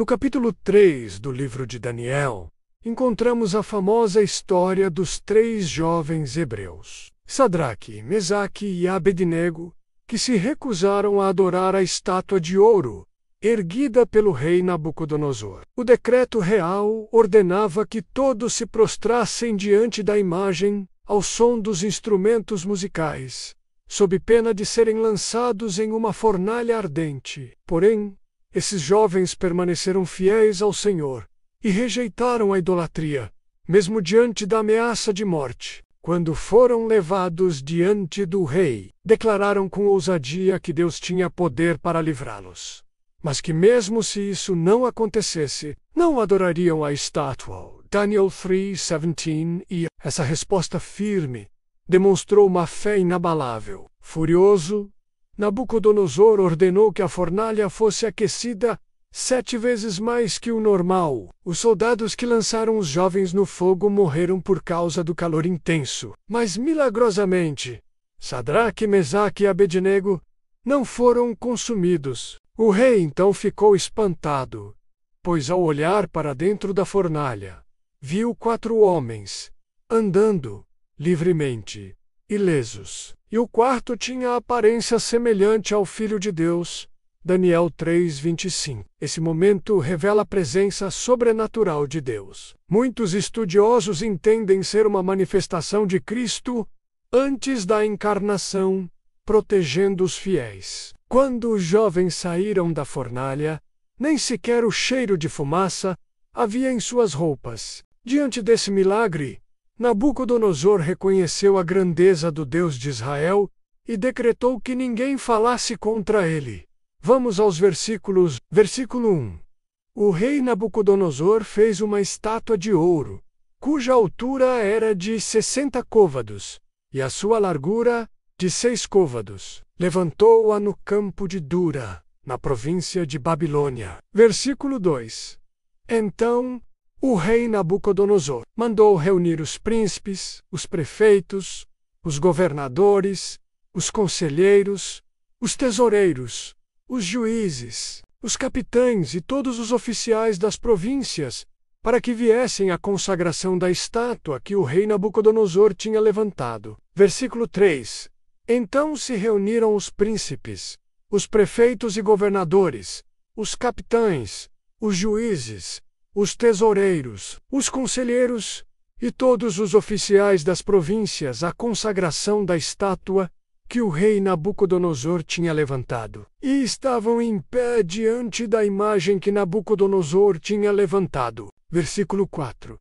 No capítulo 3 do livro de Daniel, encontramos a famosa história dos 3 jovens hebreus, Sadraque, Mesaque e Abednego, que se recusaram a adorar a estátua de ouro, erguida pelo rei Nabucodonosor. O decreto real ordenava que todos se prostrassem diante da imagem, ao som dos instrumentos musicais, sob pena de serem lançados em uma fornalha ardente. Porém, esses jovens permaneceram fiéis ao Senhor e rejeitaram a idolatria, mesmo diante da ameaça de morte. Quando foram levados diante do rei, declararam com ousadia que Deus tinha poder para livrá-los, mas que mesmo se isso não acontecesse, não adorariam a estátua. Daniel 3:17. E essa resposta firme demonstrou uma fé inabalável. Furioso, Nabucodonosor ordenou que a fornalha fosse aquecida 7 vezes mais que o normal. Os soldados que lançaram os jovens no fogo morreram por causa do calor intenso. Mas milagrosamente, Sadraque, Mesaque e Abednego não foram consumidos. O rei então ficou espantado, pois ao olhar para dentro da fornalha, viu 4 homens, andando livremente, ilesos. E o quarto tinha a aparência semelhante ao Filho de Deus. Daniel 3:25. Esse momento revela a presença sobrenatural de Deus. Muitos estudiosos entendem ser uma manifestação de Cristo antes da encarnação, protegendo os fiéis. Quando os jovens saíram da fornalha, nem sequer o cheiro de fumaça havia em suas roupas. Diante desse milagre, Nabucodonosor reconheceu a grandeza do Deus de Israel e decretou que ninguém falasse contra ele. Vamos aos versículos. Versículo 1. O rei Nabucodonosor fez uma estátua de ouro, cuja altura era de 60 côvados, e a sua largura de 6 côvados. Levantou-a no campo de Dura, na província de Babilônia. Versículo 2. Então, o rei Nabucodonosor mandou reunir os príncipes, os prefeitos, os governadores, os conselheiros, os tesoureiros, os juízes, os capitães e todos os oficiais das províncias, para que viessem à consagração da estátua que o rei Nabucodonosor tinha levantado. Versículo 3. Então se reuniram os príncipes, os prefeitos e governadores, os capitães, os juízes, os tesoureiros, os conselheiros e todos os oficiais das províncias à consagração da estátua que o rei Nabucodonosor tinha levantado. E estavam em pé diante da imagem que Nabucodonosor tinha levantado. Versículo 4.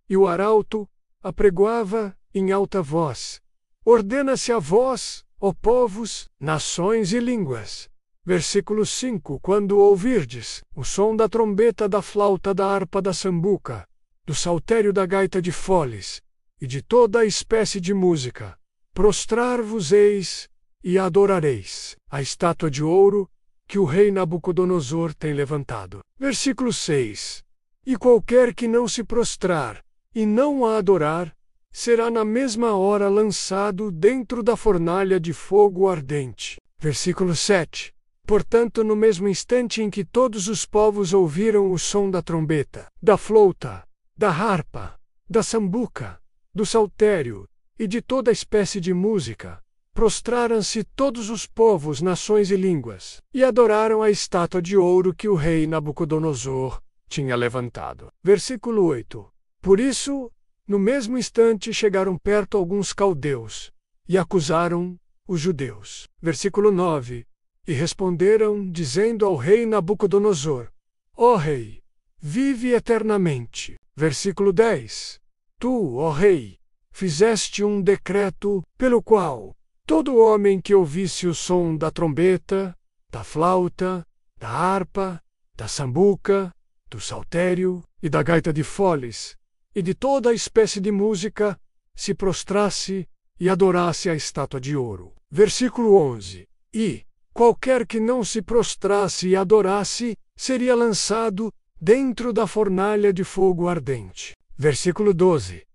E o arauto apregoava em alta voz: Ordena-se a vós, ó povos, nações e línguas. Versículo 5. Quando ouvirdes o som da trombeta, da flauta, da harpa, da sambuca, do saltério, da gaita de foles e de toda a espécie de música, prostrar-vos-eis e adorareis a estátua de ouro que o rei Nabucodonosor tem levantado. Versículo 6. E qualquer que não se prostrar e não a adorar, será na mesma hora lançado dentro da fornalha de fogo ardente. Versículo 7. Portanto, no mesmo instante em que todos os povos ouviram o som da trombeta, da flauta, da harpa, da sambuca, do saltério e de toda espécie de música, prostraram-se todos os povos, nações e línguas, e adoraram a estátua de ouro que o rei Nabucodonosor tinha levantado. Versículo 8. Por isso, no mesmo instante chegaram perto alguns caldeus, e acusaram os judeus. Versículo 9. E responderam, dizendo ao rei Nabucodonosor: Ó rei, vive eternamente. Versículo 10. Tu, ó rei, fizeste um decreto pelo qual todo homem que ouvisse o som da trombeta, da flauta, da harpa, da sambuca, do saltério e da gaita de foles, e de toda a espécie de música, se prostrasse e adorasse a estátua de ouro. Versículo 11. E qualquer que não se prostrasse e adorasse, seria lançado dentro da fornalha de fogo ardente. Versículo 12.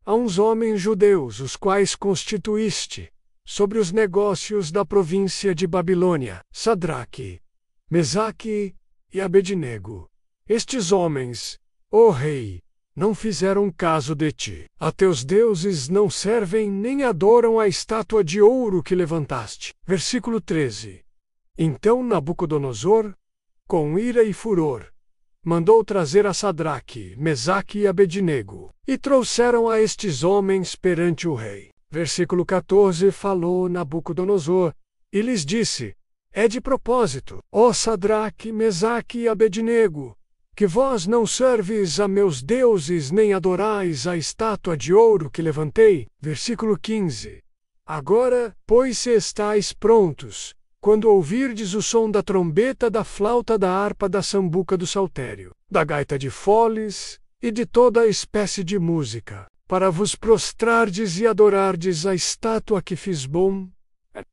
A uns homens judeus, os quais constituíste sobre os negócios da província de Babilônia, Sadraque, Mesaque e Abednego, Estes homens, ó rei, não fizeram caso de ti. A teus deuses não servem nem adoram a estátua de ouro que levantaste. Versículo 13. Então Nabucodonosor, com ira e furor, mandou trazer a Sadraque, Mesaque e Abednego, e trouxeram a estes homens perante o rei. Versículo 14. Falou Nabucodonosor, e lhes disse: É de propósito, ó Sadraque, Mesaque e Abednego, que vós não serves a meus deuses nem adorais a estátua de ouro que levantei. Versículo 15. Agora, pois, se estáis prontos, quando ouvirdes o som da trombeta, da flauta, da harpa, da sambuca, do saltério, da gaita de foles e de toda a espécie de música, para vos prostrardes e adorardes a estátua que fiz bom.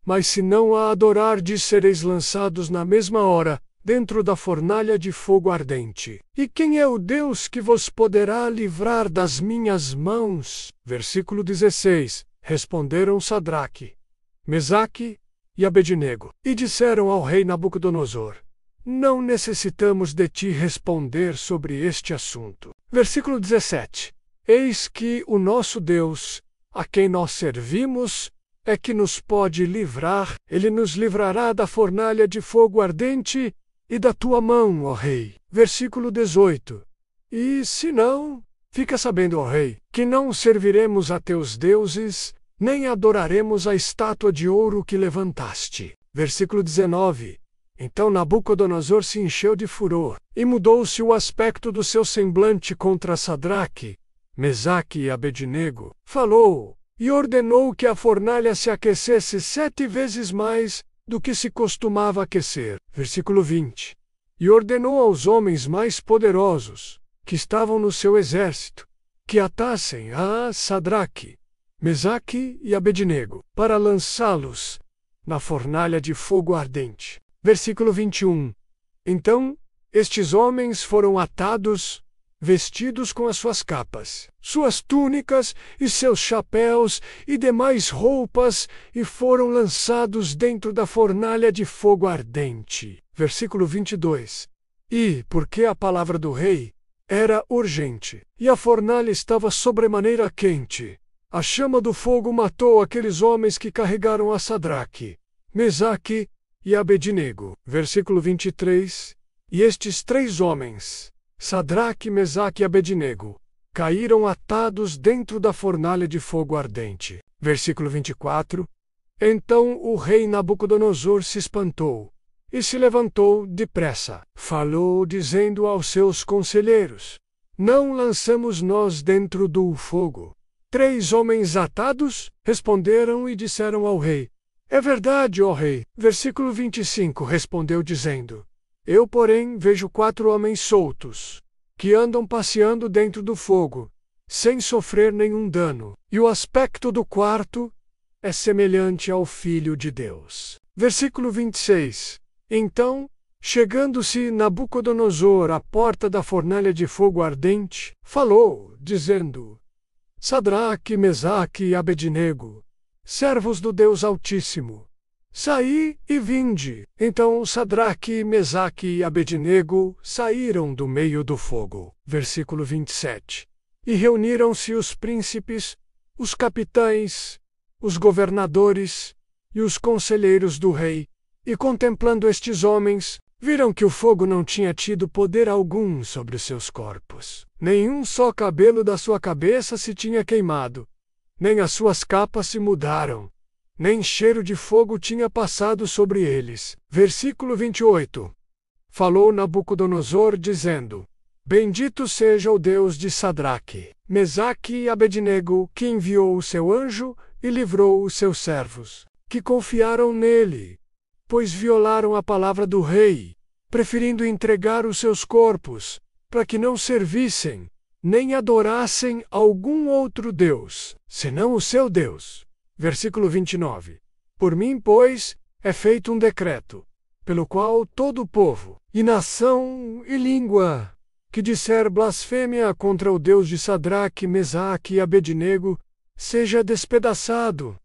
Mas se não a adorardes, sereis lançados na mesma hora dentro da fornalha de fogo ardente. E quem é o Deus que vos poderá livrar das minhas mãos? Versículo 16. Responderam Sadraque, Mesaque e Abednego, e disseram ao rei Nabucodonosor: Não necessitamos de ti responder sobre este assunto. Versículo 17. Eis que o nosso Deus, a quem nós servimos, é que nos pode livrar. Ele nos livrará da fornalha de fogo ardente e da tua mão, ó rei. Versículo 18. E se não, fica sabendo, ó rei, que não serviremos a teus deuses, nem adoraremos a estátua de ouro que levantaste. Versículo 19. Então Nabucodonosor se encheu de furor, e mudou-se o aspecto do seu semblante contra Sadraque, Mesaque e Abednego. Falou e ordenou que a fornalha se aquecesse 7 vezes mais do que se costumava aquecer. Versículo 20. E ordenou aos homens mais poderosos, que estavam no seu exército, que atassem a Sadraque, Mesaque e Abednego, para lançá-los na fornalha de fogo ardente. Versículo 21. Então, estes homens foram atados, vestidos com as suas capas, suas túnicas e seus chapéus e demais roupas, e foram lançados dentro da fornalha de fogo ardente. Versículo 22. E, porque a palavra do rei era urgente, e a fornalha estava sobremaneira quente, a chama do fogo matou aqueles homens que carregaram a Sadraque, Mesaque e Abednego. Versículo 23. E estes 3 homens, Sadraque, Mesaque e Abednego, caíram atados dentro da fornalha de fogo ardente. Versículo 24. Então o rei Nabucodonosor se espantou e se levantou depressa. Falou dizendo aos seus conselheiros: Não lançamos nós dentro do fogo 3 homens atados? Responderam e disseram ao rei: É verdade, ó rei. Versículo 25 respondeu dizendo: Eu, porém, vejo 4 homens soltos, que andam passeando dentro do fogo, sem sofrer nenhum dano, e o aspecto do quarto é semelhante ao Filho de Deus. Versículo 26. Então, chegando-se Nabucodonosor à porta da fornalha de fogo ardente, falou, dizendo: Sadraque, Mesaque e Abednego, servos do Deus Altíssimo, saí e vinde. Então Sadraque, Mesaque e Abednego saíram do meio do fogo. Versículo 27. E reuniram-se os príncipes, os capitães, os governadores e os conselheiros do rei, e contemplando estes homens, viram que o fogo não tinha tido poder algum sobre os seus corpos. Nenhum só cabelo da sua cabeça se tinha queimado, nem as suas capas se mudaram, nem cheiro de fogo tinha passado sobre eles. Versículo 28. Falou Nabucodonosor, dizendo: Bendito seja o Deus de Sadraque, Mesaque e Abednego, que enviou o seu anjo e livrou os seus servos, que confiaram nele, pois violaram a palavra do rei, preferindo entregar os seus corpos, para que não servissem, nem adorassem algum outro Deus, senão o seu Deus. Versículo 29. Por mim, pois, é feito um decreto, pelo qual todo povo, e nação, e língua, que disser blasfêmia contra o Deus de Sadraque, Mesaque e Abednego, seja despedaçado,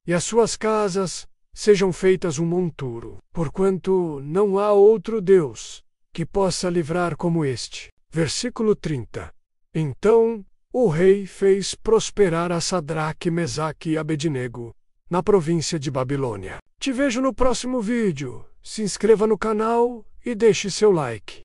e as suas casas sejam feitas um monturo, porquanto não há outro Deus que possa livrar como este. Versículo 30. Então o rei fez prosperar a Sadraque, Mesaque e Abednego na província de Babilônia. Te vejo no próximo vídeo. Se inscreva no canal e deixe seu like.